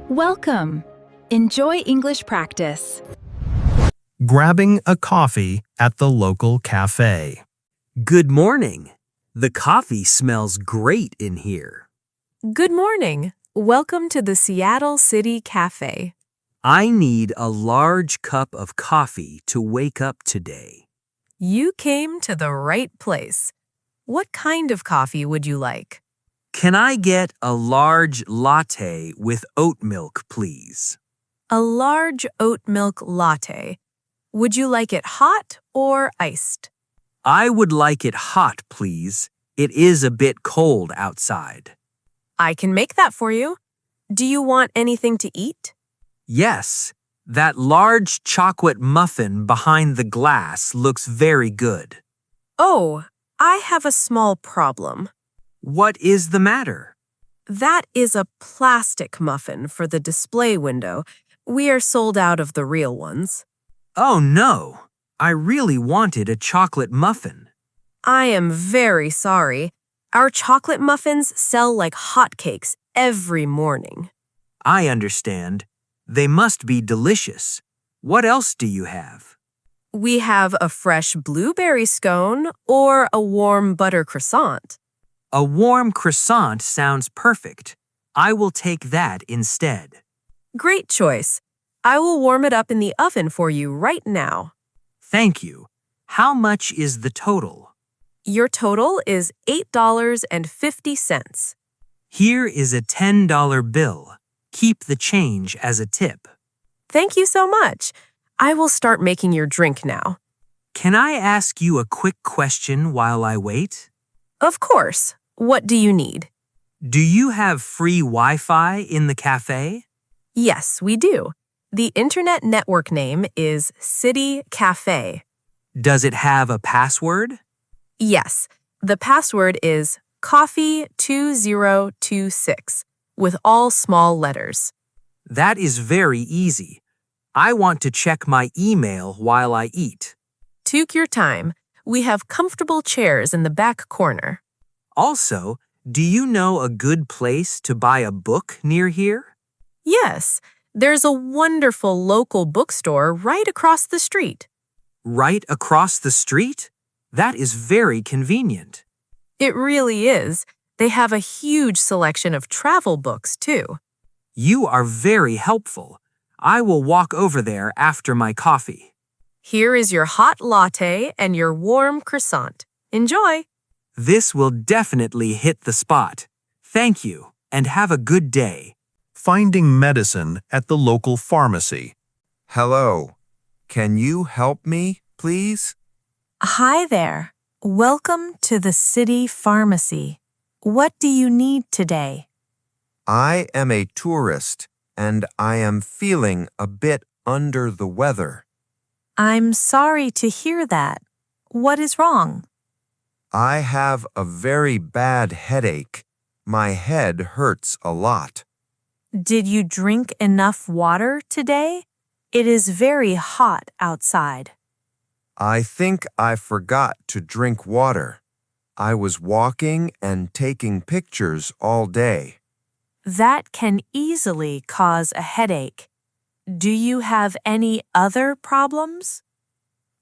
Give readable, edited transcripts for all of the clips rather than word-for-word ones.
Welcome. Enjoy English practice. Grabbing a coffee at the local cafe. Good morning. The coffee smells great in here. Good morning. Welcome to the Seattle City Cafe. I need a large cup of coffee to wake up today. You came to the right place. What kind of coffee would you like? Can I get a large latte with oat milk, please? A large oat milk latte. Would you like it hot or iced? I would like it hot, please. It is a bit cold outside. I can make that for you. Do you want anything to eat? Yes, that large chocolate muffin behind the glass looks very good. Oh, I have a small problem. What is the matter? That is a plastic muffin for the display window. We are sold out of the real ones. Oh no, I really wanted a chocolate muffin. I am very sorry. Our chocolate muffins sell like hotcakes every morning. I understand. They must be delicious. What else do you have? We have a fresh blueberry scone or a warm butter croissant. A warm croissant sounds perfect. I will take that instead. Great choice. I will warm it up in the oven for you right now. Thank you. How much is the total? Your total is $8.50. Here is a $10 bill. Keep the change as a tip. Thank you so much. I will start making your drink now. Can I ask you a quick question while I wait? Of course. What do you need? Do you have free Wi-Fi in the cafe? Yes, we do. The internet network name is City Cafe. Does it have a password? Yes, the password is coffee2026 with all small letters. That is very easy. I want to check my email while I eat. Take your time. We have comfortable chairs in the back corner. Also, do you know a good place to buy a book near here? Yes, there's a wonderful local bookstore right across the street. Right across the street? That is very convenient. It really is. They have a huge selection of travel books, too. You are very helpful. I will walk over there after my coffee. Here is your hot latte and your warm croissant. Enjoy! This will definitely hit the spot. Thank you, and have a good day. Finding medicine at the local pharmacy. Hello. Can you help me, please? Hi there. Welcome to the city pharmacy. What do you need today? I am a tourist, and I am feeling a bit under the weather. I'm sorry to hear that. What is wrong? I have a very bad headache. My head hurts a lot. Did you drink enough water today? It is very hot outside. I think I forgot to drink water. I was walking and taking pictures all day. That can easily cause a headache. Do you have any other problems?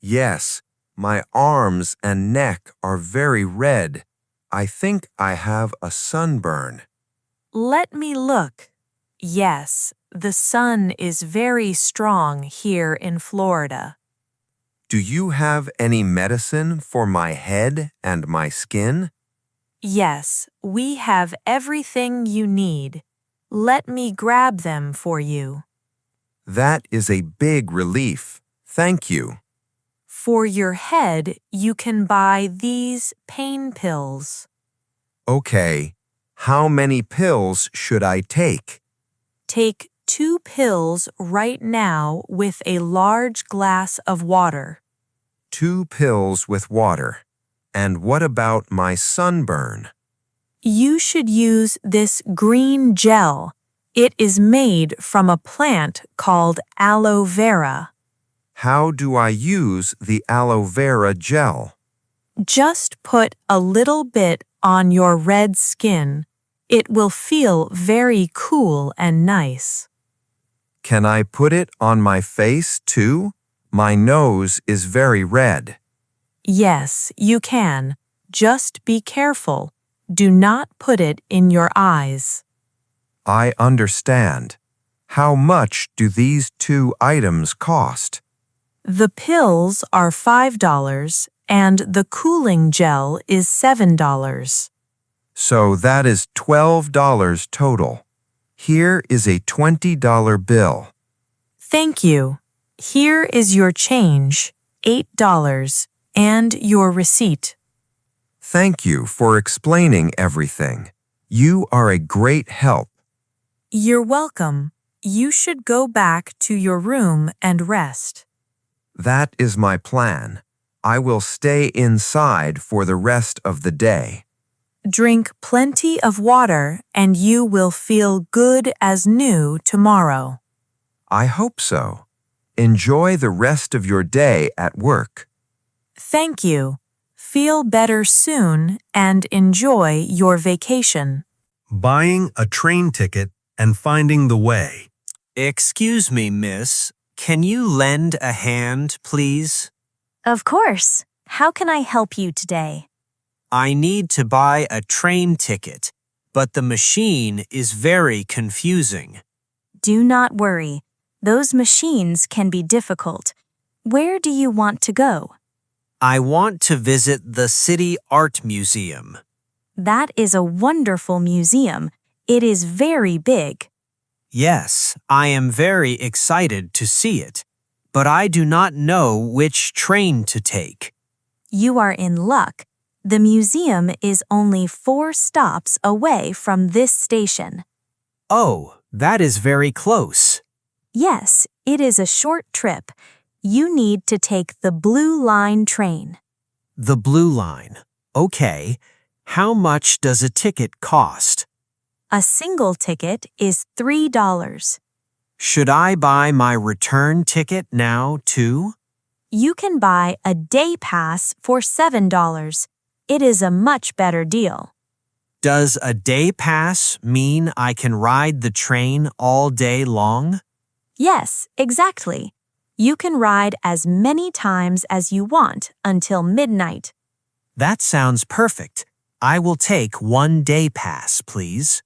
Yes, my arms and neck are very red. I think I have a sunburn. Let me look. Yes, the sun is very strong here in Florida. Do you have any medicine for my head and my skin? Yes, we have everything you need. Let me grab them for you. That is a big relief. Thank you. For your head, you can buy these pain pills. Okay. How many pills should I take? Take 2 pills right now with a large glass of water. 2 pills with water. And what about my sunburn? You should use this green gel. It is made from a plant called aloe vera. How do I use the aloe vera gel? Just put a little bit on your red skin. It will feel very cool and nice. Can I put it on my face too? My nose is very red. Yes, you can. Just be careful. Do not put it in your eyes. I understand. How much do these two items cost? The pills are $5 and the cooling gel is $7. So that is $12 total. Here is a $20 bill. Thank you. Here is your change, $8, and your receipt. Thank you for explaining everything. You are a great help. You're welcome. You should go back to your room and rest. That is my plan. I will stay inside for the rest of the day. Drink plenty of water and you will feel good as new tomorrow. I hope so. Enjoy the rest of your day at work. Thank you. Feel better soon and enjoy your vacation. Buying a train ticket and finding the way. Excuse me, miss. Can you lend a hand, please? Of course. How can I help you today? I need to buy a train ticket, but the machine is very confusing. Do not worry. Those machines can be difficult. Where do you want to go? I want to visit the City Art Museum. That is a wonderful museum. It is very big. Yes, I am very excited to see it, but I do not know which train to take. You are in luck. The museum is only 4 stops away from this station. Oh, that is very close. Yes, it is a short trip. You need to take the Blue Line train. The Blue Line. Okay. How much does a ticket cost? A single ticket is $3. Should I buy my return ticket now, too? You can buy a day pass for $7. It is a much better deal. Does a day pass mean I can ride the train all day long? Yes, exactly. You can ride as many times as you want until midnight. That sounds perfect. I will take 1 day pass, please.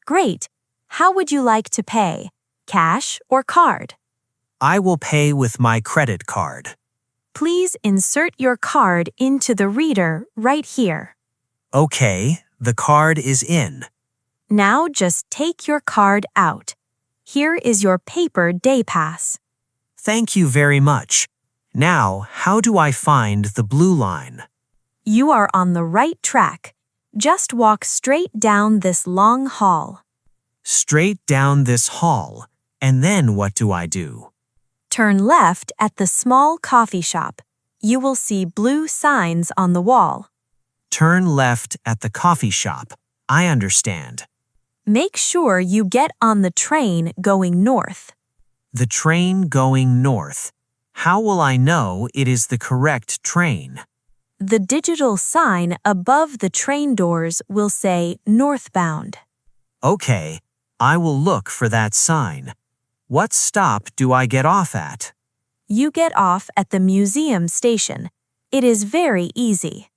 Great. How would you like to pay? Cash or card? I will pay with my credit card. Please insert your card into the reader right here. Okay, the card is in. Now just take your card out. Here is your paper day pass. Thank you very much. Now, how do I find the Blue Line? You are on the right track. Just walk straight down this long hall. Straight down this hall, and then what do I do? Turn left at the small coffee shop. You will see blue signs on the wall. Turn left at the coffee shop. I understand. Make sure you get on the train going north. The train going north. How will I know it is the correct train? The digital sign above the train doors will say northbound. Okay, I will look for that sign. What stop do I get off at? You get off at the museum station. It is very easy.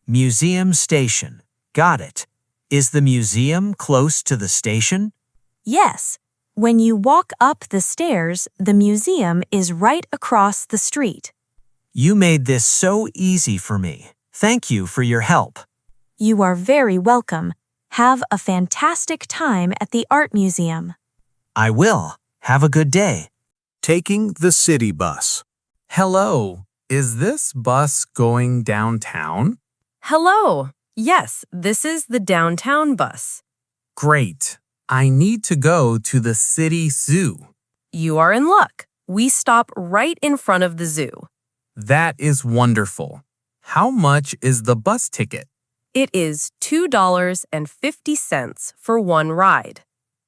Museum station. Got it. Is the museum close to the station? Yes. When you walk up the stairs, the museum is right across the street. You made this so easy for me. Thank you for your help. You are very welcome. Have a fantastic time at the art museum. I will. Have a good day. Taking the city bus. Hello, is this bus going downtown? Hello. Yes, this is the downtown bus. Great. I need to go to the city zoo. You are in luck. We stop right in front of the zoo. That is wonderful. How much is the bus ticket? It is $2.50 for one ride.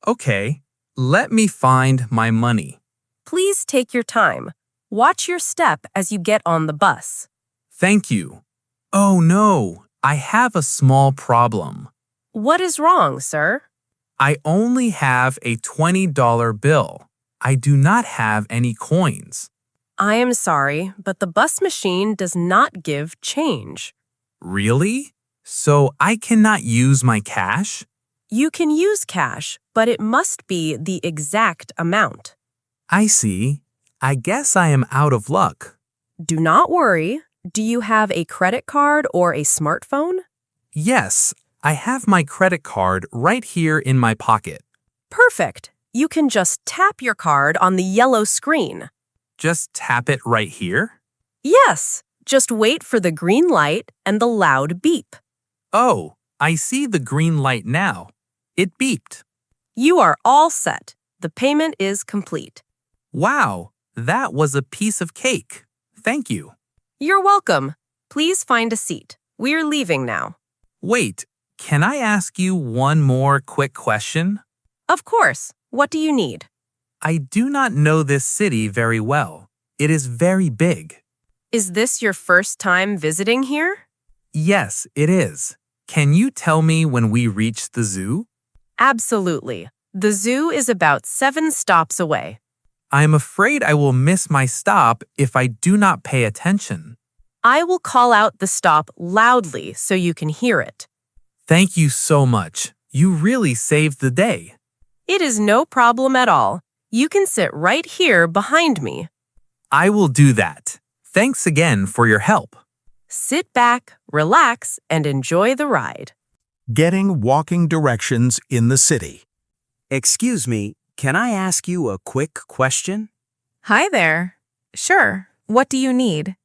Okay, let me find my money. Please take your time. Watch your step as you get on the bus. Thank you. Oh no, I have a small problem. What is wrong, sir? I only have a $20 bill. I do not have any coins. I am sorry, but the bus machine does not give change. Really? So I cannot use my cash? You can use cash, but it must be the exact amount. I see. I guess I am out of luck. Do not worry. Do you have a credit card or a smartphone? Yes, I have my credit card right here in my pocket. Perfect. You can just tap your card on the yellow screen. Just tap it right here? Yes, just wait for the green light and the loud beep. Oh, I see the green light now. It beeped. You are all set. The payment is complete. Wow, that was a piece of cake. Thank you. You're welcome. Please find a seat. We're leaving now. Wait, can I ask you one more quick question? Of course. What do you need? I do not know this city very well. It is very big. Is this your first time visiting here? Yes, it is. Can you tell me when we reach the zoo? Absolutely. The zoo is about 7 stops away. I am afraid I will miss my stop if I do not pay attention. I will call out the stop loudly so you can hear it. Thank you so much. You really saved the day. It is no problem at all. You can sit right here behind me. I will do that. Thanks again for your help. Sit back, relax, and enjoy the ride. Getting walking directions in the city. Excuse me, can I ask you a quick question? Hi there. Sure. What do you need?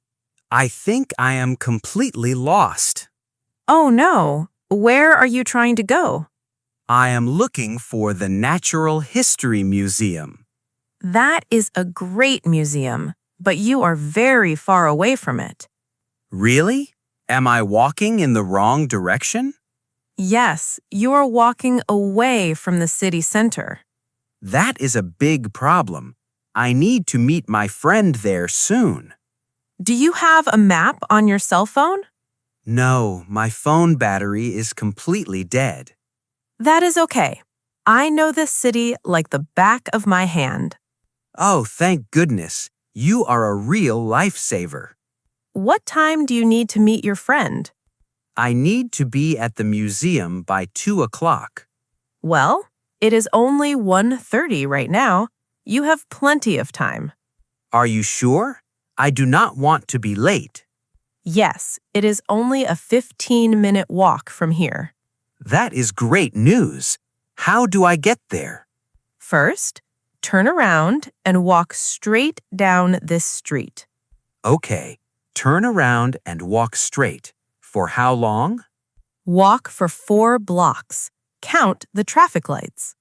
I think I am completely lost. Oh no. Where are you trying to go? I am looking for the Natural History Museum. That is a great museum, but you are very far away from it. Really? Am I walking in the wrong direction? Yes, you are walking away from the city center. That is a big problem. I need to meet my friend there soon. Do you have a map on your cell phone? No, my phone battery is completely dead. That is okay. I know this city like the back of my hand. Oh, thank goodness. You are a real lifesaver. What time do you need to meet your friend? I need to be at the museum by 2 o'clock. Well, it is only 1:30 right now. You have plenty of time. Are you sure? I do not want to be late. Yes, it is only a 15-minute walk from here. That is great news. How do I get there? First, turn around and walk straight down this street. Okay, turn around and walk straight. For how long? Walk for 4 blocks. Count the traffic lights.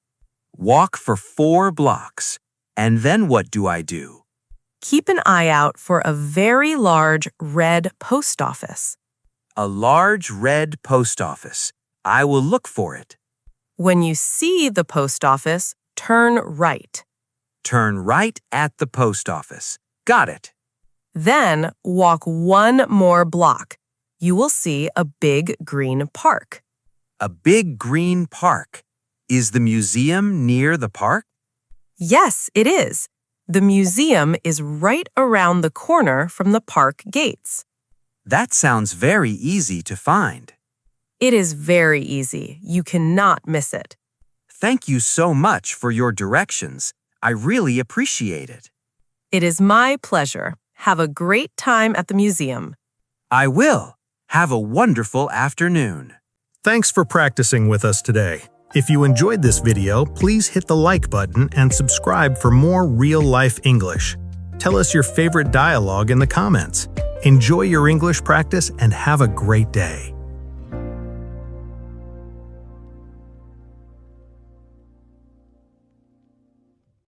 Walk for 4 blocks. And then what do I do? Keep an eye out for a very large red post office. A large red post office. I will look for it. When you see the post office, turn right. Turn right at the post office. Got it. Then walk 1 more block. You will see a big green park. A big green park. Is the museum near the park? Yes, it is. The museum is right around the corner from the park gates. That sounds very easy to find. It is very easy. You cannot miss it. Thank you so much for your directions. I really appreciate it. It is my pleasure. Have a great time at the museum. I will. Have a wonderful afternoon. Thanks for practicing with us today. If you enjoyed this video, please hit the like button and subscribe for more real-life English. Tell us your favorite dialogue in the comments. Enjoy your English practice and have a great day.